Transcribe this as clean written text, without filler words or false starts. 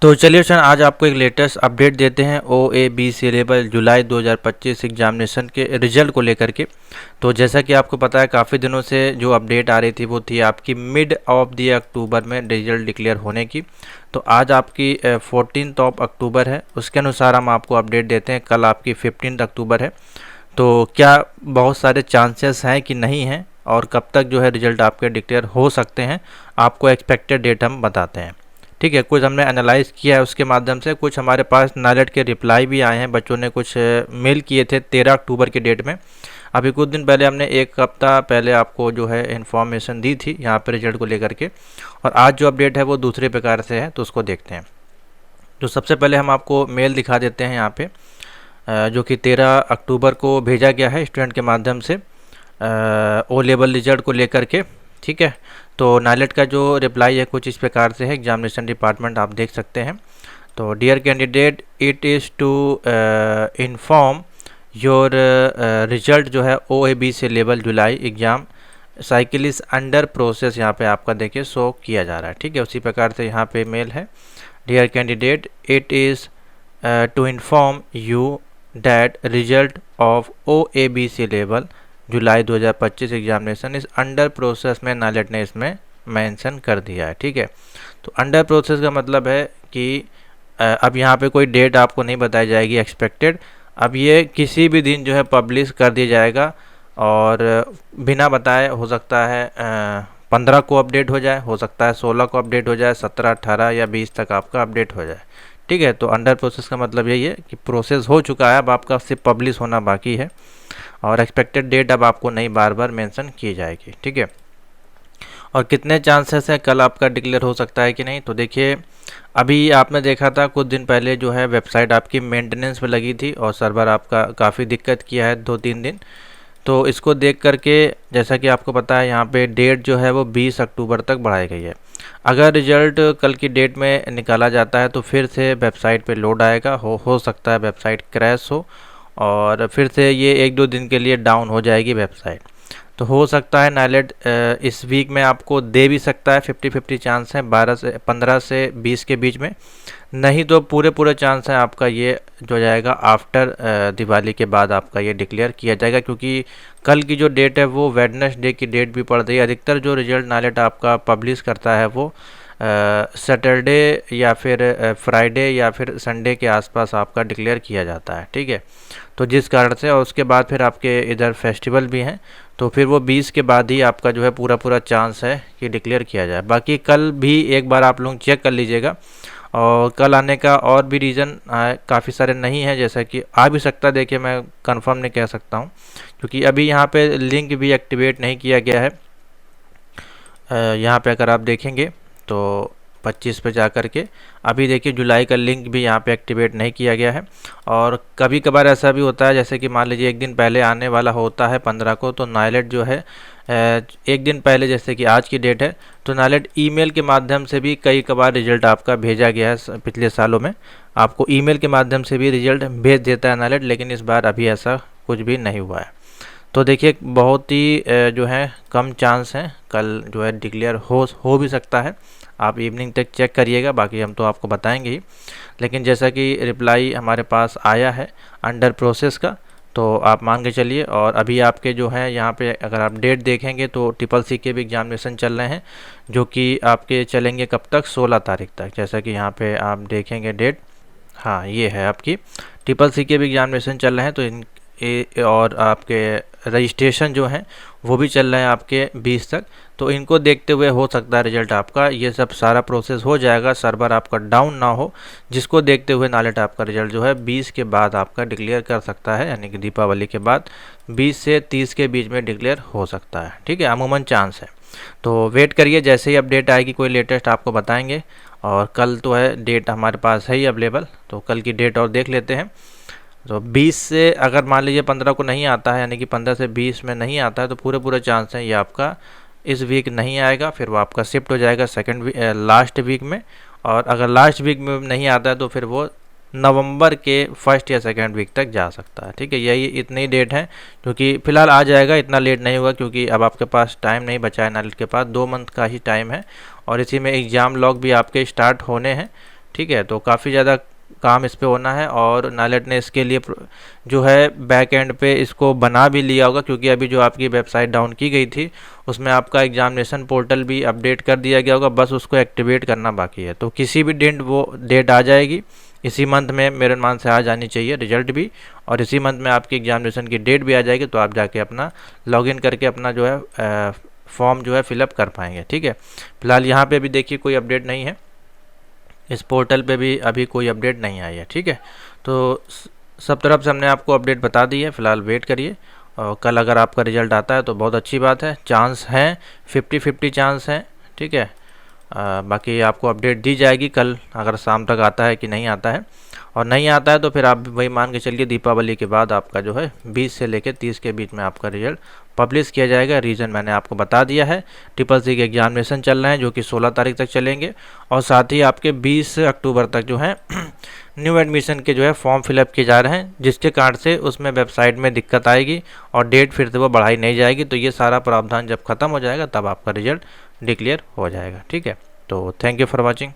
तो चलिए सर, आज आपको एक लेटेस्ट अपडेट देते हैं OABC लेवल जुलाई 2025 एग्जामिनेशन के रिजल्ट को लेकर के। तो जैसा कि आपको पता है, काफ़ी दिनों से जो अपडेट आ रही थी वो थी आपकी मिड ऑफ द अक्टूबर में रिजल्ट डिक्लेयर होने की। तो आज आपकी 14 ऑफ अक्टूबर है, उसके अनुसार हम आपको अपडेट देते हैं। कल आपकी 15 अक्टूबर है। तो क्या बहुत सारे चांसेस हैं कि नहीं हैं, और कब तक जो है रिजल्ट आपके डिक्लेयर हो सकते हैं, आपको एक्सपेक्टेड डेट हम बताते हैं। ठीक है, कुछ हमने एनालाइज किया है उसके माध्यम से। कुछ हमारे पास नालेट के रिप्लाई भी आए हैं, बच्चों ने कुछ मेल किए थे 13 अक्टूबर के डेट में। अभी कुछ दिन पहले हमने एक हफ्ता पहले आपको जो है इन्फॉर्मेशन दी थी यहाँ पे रिजल्ट को लेकर के, और आज जो अपडेट है वो दूसरे प्रकार से है। तो उसको देखते हैं। तो सबसे पहले हम आपको मेल दिखा देते हैं यहाँ पे, जो कि 13 अक्टूबर को भेजा गया है स्टूडेंट के माध्यम से ओ लेवल रिजल्ट को लेकर के। ठीक है, तो नालेट का जो रिप्लाई है कुछ इस प्रकार से है। एग्जामिनेशन डिपार्टमेंट आप देख सकते हैं। तो dear candidate, it is to inform your result जो है OABC level July exam cycle is under process, यहाँ पे आपका देखिए शो किया जा रहा है। ठीक है, उसी प्रकार से यहाँ पे मेल है। Dear candidate, it is to inform you that result of OABC level July 2025 examination is under process में नालेट ने इसमें मेंशन कर दिया है। ठीक है, तो अंडर प्रोसेस का मतलब है कि अब यहाँ पे कोई डेट आपको नहीं बताई जाएगी एक्सपेक्टेड। अब ये किसी भी दिन जो है पब्लिश कर दिया जाएगा, और बिना बताए हो सकता है 15 को अपडेट हो जाए, हो सकता है 16 को अपडेट हो जाए, 17, 18 या 20 तक आपका अपडेट हो जाए। ठीक है, तो अंडर प्रोसेस का मतलब यही है कि प्रोसेस हो चुका है, अब आपका सिर्फ पब्लिश होना बाकी है, और एक्सपेक्टेड डेट अब आपको नहीं बार बार मेंशन की जाएगी। ठीक है, और कितने चांसेस हैं कल आपका डिक्लेयर हो सकता है कि नहीं। तो देखिए, अभी आपने देखा था कुछ दिन पहले जो है वेबसाइट आपकी मेंटेनेंस पे लगी थी, और सर्वर आपका काफ़ी दिक्कत किया है 2-3 दिन। तो इसको देख करके, जैसा कि आपको पता है, यहाँ पे डेट जो है वो 20 अक्टूबर तक बढ़ाई गई है। अगर रिजल्ट कल की डेट में निकाला जाता है तो फिर से वेबसाइट पे लोड आएगा, हो सकता है वेबसाइट क्रैश हो, और फिर से ये 1-2 दिन के लिए डाउन हो जाएगी वेबसाइट। तो हो सकता है नालेट इस वीक में आपको दे भी सकता है, 50-50 चांस है, 15 से 20 के बीच में। नहीं तो पूरे चांस हैं आपका ये जो जाएगा आफ्टर दिवाली के बाद आपका ये डिक्लेयर किया जाएगा, क्योंकि कल की जो डेट है वो वेडनेसडे की डेट भी पड़ रही है। अधिकतर जो रिजल्ट नालेट आपका पब्लिश करता है वो सैटरडे या फिर फ्राइडे या फिर संडे के आसपास आपका डिक्लेयर किया जाता है। ठीक है, तो जिस कारण से, और उसके बाद फिर आपके इधर फेस्टिवल भी हैं, तो फिर वो 20 के बाद ही आपका जो है पूरा चांस है कि डिक्लेयर किया जाए। बाकी कल भी एक बार आप लोग चेक कर लीजिएगा, और कल आने का और भी रीज़न काफ़ी सारे नहीं है, जैसा कि आ भी सकता है। देखिए, मैं कंफर्म नहीं कह सकता हूँ, क्योंकि अभी यहाँ पे लिंक भी एक्टिवेट नहीं किया गया है। यहाँ पे अगर आप देखेंगे तो 25 पे जा कर के अभी देखिए जुलाई का लिंक भी यहाँ पे एक्टिवेट नहीं किया गया है। और कभी कभार ऐसा भी होता है, जैसे कि मान लीजिए एक दिन पहले आने वाला होता है 15 को, तो नालेट जो है एक दिन पहले, जैसे कि आज की डेट है, तो नालेट ईमेल के माध्यम से भी कई कभार रिजल्ट आपका भेजा गया है। पिछले सालों में आपको ईमेल के माध्यम से भी रिजल्ट भेज देता है नालेट, लेकिन इस बार अभी ऐसा कुछ भी नहीं हुआ है। तो देखिए, बहुत ही जो है कम चांस हैं कल जो है डिक्लेयर हो भी सकता है। आप इवनिंग तक चेक करिएगा, बाकी हम तो आपको बताएंगे ही। लेकिन जैसा कि रिप्लाई हमारे पास आया है अंडर प्रोसेस का, तो आप मान के चलिए। और अभी आपके जो है यहाँ पे अगर आप डेट देखेंगे तो CCC के भी एग्जामिनेशन चल रहे हैं, जो कि आपके चलेंगे कब तक, 16 तारीख तक। जैसा कि यहाँ पे आप देखेंगे डेट, हाँ ये है आपकी CCC के भी एग्जामिनेशन चल रहे हैं। तो और आपके रजिस्ट्रेशन जो हैं वो भी चल रहे हैं आपके 20 तक। तो इनको देखते हुए हो सकता है रिजल्ट आपका, ये सब सारा प्रोसेस हो जाएगा, सर्वर आपका डाउन ना हो, जिसको देखते हुए नालेट आपका रिजल्ट जो है 20 के बाद आपका डिक्लेयर कर सकता है, यानी कि दीपावली के बाद 20 से 30 के बीच में डिक्लेयर हो सकता है। ठीक है, अमूमन चांस है। तो वेट करिए, जैसे ही अपडेट आएगी कोई लेटेस्ट आपको बताएंगे। और कल तो है डेट हमारे पास है ही अवेलेबल, तो कल की डेट और देख लेते हैं। तो 20 से अगर मान लीजिए 15 को नहीं आता है, यानी कि 15 से 20 में नहीं आता है, तो पूरे चांस है ये आपका इस वीक नहीं आएगा, फिर वो आपका शिफ्ट हो जाएगा लास्ट वीक में। और अगर लास्ट वीक में नहीं आता है तो फिर वो नवंबर के फर्स्ट या सेकंड वीक तक जा सकता है। ठीक है, यही इतनी डेट है, क्योंकि फिलहाल आ जाएगा, इतना लेट नहीं होगा, क्योंकि अब आपके पास टाइम नहीं बचा है नालेट के पास, 2 मंथ का ही टाइम है। और इसी में एग्ज़ाम लॉग भी आपके स्टार्ट होने हैं, ठीक है। तो काफ़ी ज़्यादा काम इस पे होना है, और नाइलेट ने इसके लिए जो है बैक एंड पे इसको बना भी लिया होगा, क्योंकि अभी जो आपकी वेबसाइट डाउन की गई थी उसमें आपका एग्जामिनेशन पोर्टल भी अपडेट कर दिया गया होगा, बस उसको एक्टिवेट करना बाकी है। तो किसी भी दिन वो डेट आ जाएगी, इसी मंथ में मेरे मान से आ जानी चाहिए रिजल्ट भी, और इसी मंथ में आपकी एग्जामिनेशन की डेट भी आ जाएगी, तो आप जाके अपना लॉगिन करके अपना जो है फॉर्म जो है फिलअप कर पाएंगे। ठीक है। फिलहाल यहाँ पे भी देखिए कोई अपडेट नहीं है, इस पोर्टल पे भी अभी कोई अपडेट नहीं आई है। ठीक है। तो सब तरफ से हमने आपको अपडेट बता दी है, फिलहाल वेट करिए, और कल अगर आपका रिजल्ट आता है तो बहुत अच्छी बात है। चांस हैं 50-50 चांस हैं। ठीक है। बाकी आपको अपडेट दी जाएगी कल, अगर शाम तक आता है कि नहीं आता है, और नहीं आता है तो फिर आप वही मान के चलिए दीपावली के बाद आपका जो है 20 से लेकर 30 के बीच में आपका रिजल्ट पब्लिश किया जाएगा। रीज़न मैंने आपको बता दिया है, CCC के एग्जामिनेशन चल रहे हैं जो कि 16 तारीख तक चलेंगे, और साथ ही आपके 20 अक्टूबर तक जो है न्यू एडमिशन के जो है फॉर्म फिलअप किए जा रहे हैं, जिसके कारण से उसमें वेबसाइट में दिक्कत आएगी और डेट फिर से वो बढ़ाई नहीं जाएगी। तो ये सारा प्रावधान जब खत्म हो जाएगा तब आपका रिजल्ट डिक्लेयर हो जाएगा। ठीक है। तो थैंक यू फॉर वॉचिंग।